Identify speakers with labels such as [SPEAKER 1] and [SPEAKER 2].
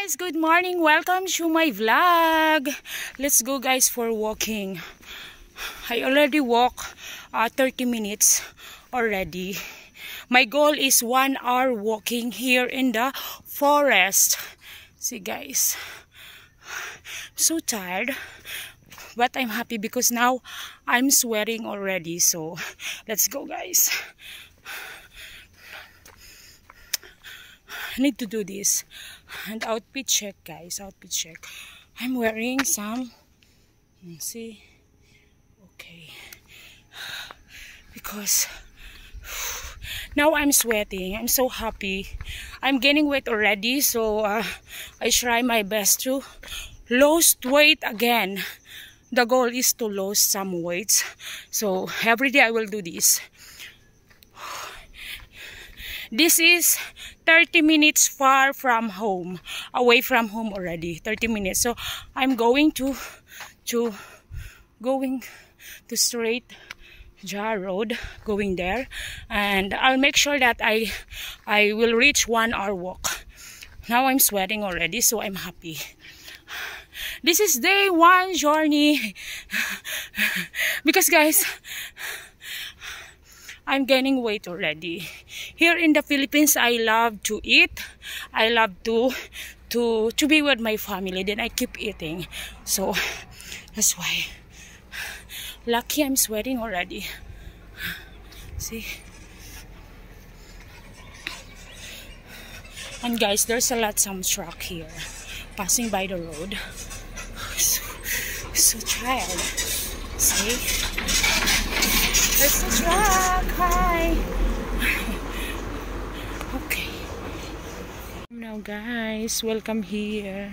[SPEAKER 1] Guys, good morning. Welcome to my vlog. Let's go guys for walking. I already walk 30 minutes already. My goal is 1 hour walking here in the forest. See guys, I'm so tired, but I'm happy because now I'm sweating already. So let's go guys. I need to do this. And outfit check guys, outfit check. I'm wearing some, see, okay, because now I'm sweating. I'm so happy. I'm gaining weight already, so I try my best to lose weight again. The goal is to lose some weights, so every day I will do this. This is 30 minutes far from home, away from home already. 30 minutes. So I'm going to straight Jar Road, going there, and I'll make sure that I will reach 1 hour walk. Now I'm sweating already, so I'm happy. This is day 1 journey because guys, I'm gaining weight already. Here in the Philippines, I love to eat. I love to be with my family. Then I keep eating. So that's why. Lucky I'm sweating already. See? And guys, there's a lot some truck here passing by the road. So tired. See? There's the truck. Hi. Okay. Now guys, welcome here.